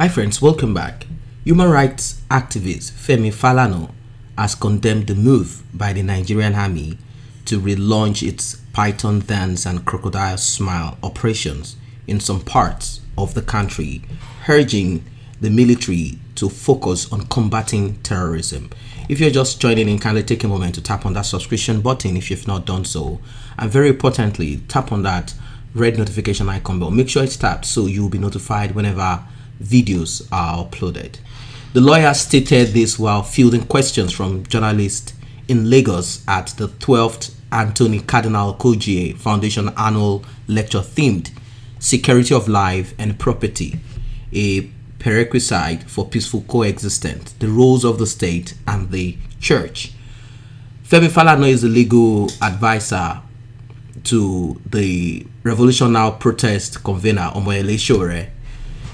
Hi friends, welcome back. Human rights activist Falana has condemned the move by the Nigerian army to relaunch its python dance and crocodile smile operations in some parts of the country, urging the military to focus on combating terrorism. If you're just joining in, kindly take a moment to tap on that subscription button if you've not done so, and very importantly, tap on that red notification icon bell. Make sure it's tapped so you'll be notified whenever videos are uploaded. The lawyer stated this while fielding questions from journalists in Lagos at the 12th Anthony Cardinal Kojie Foundation annual lecture themed Security of Life and Property, a prerequisite for peaceful coexistence, the roles of the state and the church. Falana is the legal advisor to the Revolution Now protest convener Omoyele Sowore.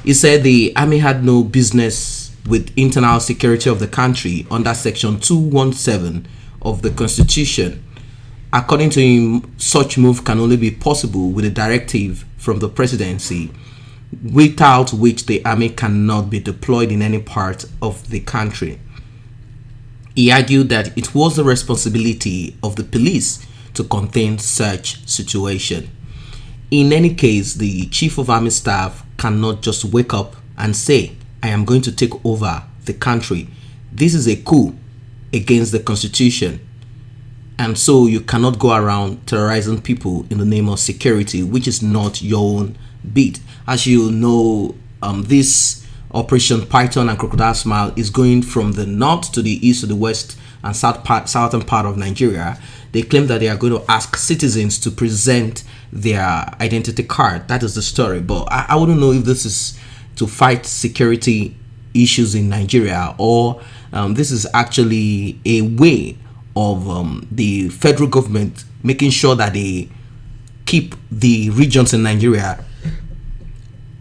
He said the army had no business with internal security of the country under Section 217 of the Constitution. According to him, such move can only be possible with a directive from the presidency, without which the army cannot be deployed in any part of the country. He argued that it was the responsibility of the police to contain such situation. In any case, the Chief of Army Staff cannot just wake up and say, I am going to take over the country. This is a coup against the Constitution. And so you cannot go around terrorizing people in the name of security, which is not your own beat. As you know, this Operation Python and Crocodile Smile is going from the north to the east to the west and southern part of Nigeria. They claim that they are going to ask citizens to present their identity card. That is the story. But I wouldn't know if this is to fight security issues in Nigeria or this is actually a way of the federal government making sure that they keep the regions in Nigeria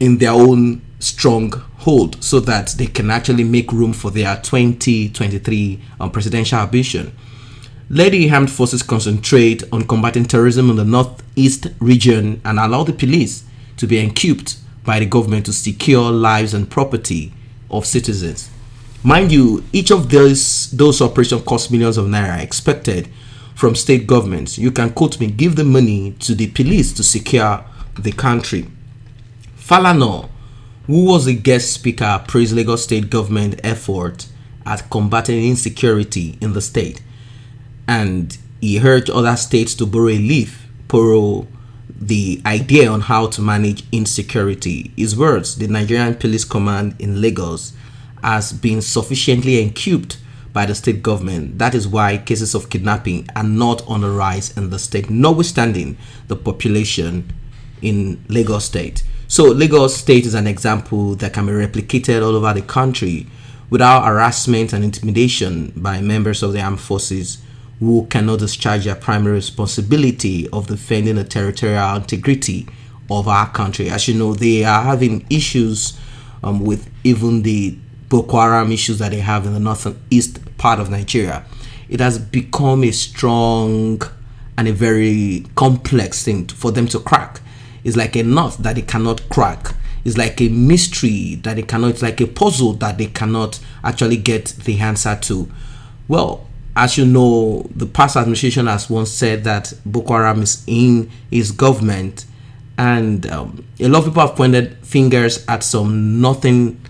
in their own strong hold so that they can actually make room for their 2023 presidential ambition. Let the armed forces concentrate on combating terrorism in the northeast region and allow the police to be equipped by the government to secure lives and property of citizens. Mind you, each of those operations cost millions of naira expected from state governments. You can quote me, give the money to the police to secure the country. Falana, who was a guest speaker, praised Lagos state government effort at combating insecurity in the state, and he urged other states to borrow the idea on how to manage insecurity. His words, the Nigerian Police Command in Lagos has been sufficiently equipped by the state government. That is why cases of kidnapping are not on the rise in the state, notwithstanding the population in Lagos state. So Lagos state is an example that can be replicated all over the country without harassment and intimidation by members of the armed forces who cannot discharge their primary responsibility of defending the territorial integrity of our country. As you know, they are having issues with even the Boko Haram issues that they have in the north and east part of Nigeria. It has become a strong and a very complex thing for them to crack. It's like a nut that they cannot crack. It's like a mystery that they cannot, it's like a puzzle that they cannot actually get the answer to. Well, as you know, the past administration has once said that Boko Haram is in his government, and a lot of people have pointed fingers at some northern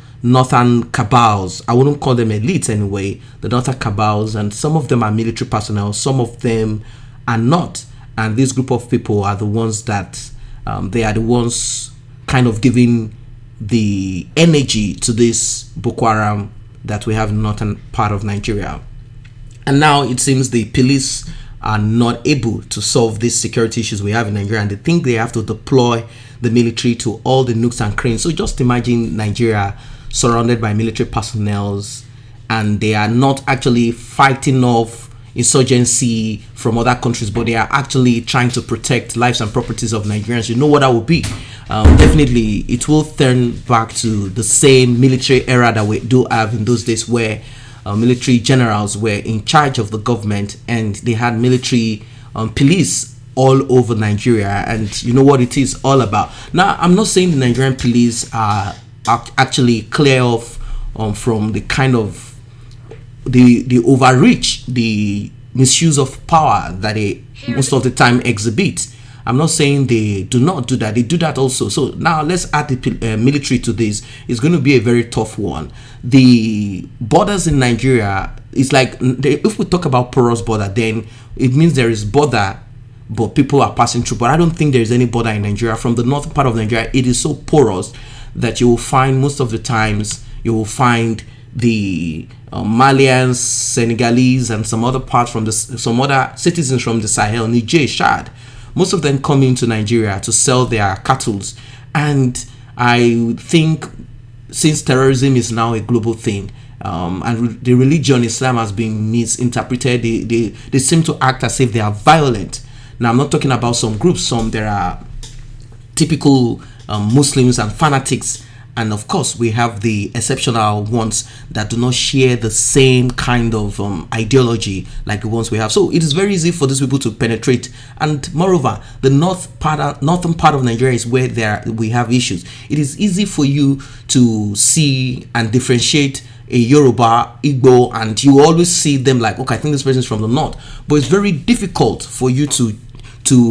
cabals. I wouldn't call them elites anyway, the northern cabals, and some of them are military personnel, some of them are not. And this group of people are the ones that they are the ones kind of giving the energy to this Boko Haram that we have in the northern part of Nigeria. And now it seems the police are not able to solve these security issues we have in Nigeria, and they think they have to deploy the military to all the nooks and crannies. So just imagine Nigeria surrounded by military personnel, and they are not actually fighting off insurgency from other countries, but they are actually trying to protect lives and properties of Nigerians. You know what that will be. Definitely it will turn back to the same military era that we do have in those days, where military generals were in charge of the government and they had military police all over Nigeria, and you know what it is all about. Now, I'm not saying the Nigerian police are actually clear off from the kind of the overreach, the misuse of power that they most of the time exhibit. I'm not saying they do not do that. They do that also. So now let's add the military to this. It's going to be a very tough one. The borders in Nigeria is like, if we talk about porous border, then it means there is border, but people are passing through. But I don't think there is any border in Nigeria. From the northern part of Nigeria, it is so porous that you will find most of the times you will find the Malians, Senegalese, and some other parts from some other citizens from the Sahel, Niger, Chad. Most of them come into Nigeria to sell their cattle. And I think since terrorism is now a global thing, and the religion Islam has been misinterpreted, they seem to act as if they are violent. Now, I'm not talking about some groups. There are typical Muslims and fanatics. And of course, we have the exceptional ones that do not share the same kind of ideology like the ones we have. So it is very easy for these people to penetrate. And moreover, the northern part of Nigeria is where we have issues. It is easy for you to see and differentiate a Yoruba, Igbo, and you always see them like, okay, I think this person is from the north. But it's very difficult for you to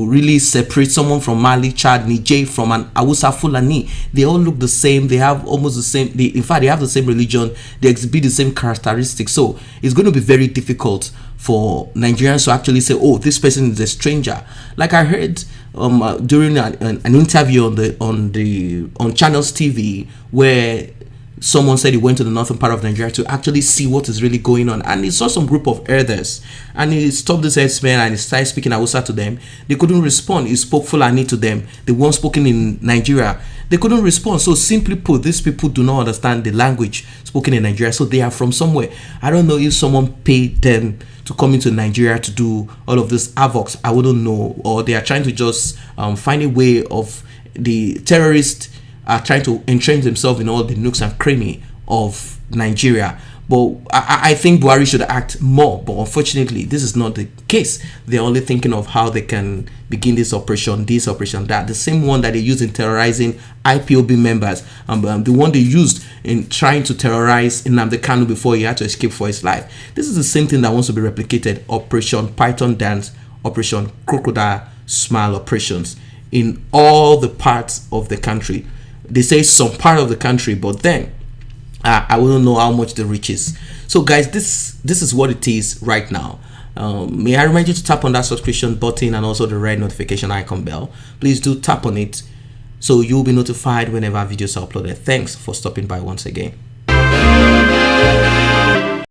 really separate someone from Mali, Chad, Niger from an Hausa Fulani. They all look the same. They have almost the same. In fact, they have the same religion. They exhibit the same characteristics. So it's going to be very difficult for Nigerians to actually say, "Oh, this person is a stranger." Like I heard during an interview on Channels TV where someone said he went to the northern part of Nigeria to actually see what is really going on, and he saw some group of elders, and he stopped this herdsmen and he started speaking Hausa to them. They couldn't respond. He spoke Fulani to them, the ones spoken in Nigeria. They couldn't respond. So simply put, these people do not understand the language spoken in Nigeria, so they are from somewhere. I don't know if someone paid them to come into Nigeria to do all of this havoc. I wouldn't know, or they are trying to just find a way of the terrorists are trying to entrench themselves in all the nooks and cranny of Nigeria. But I think Buhari should act more. But unfortunately, this is not the case. They're only thinking of how they can begin this operation, that. The same one that they used in terrorizing IPOB members. The one they used in trying to terrorize Nnamdi Kanu before he had to escape for his life. This is the same thing that wants to be replicated. Operation Python Dance, Operation Crocodile Smile operations in all the parts of the country. They say some part of the country, but then I wouldn't know how much the reach is. So guys, this is what it is right now. May I remind you to tap on that subscription button and also the red notification icon bell. Please do tap on it so you'll be notified whenever videos are uploaded. Thanks for stopping by once again.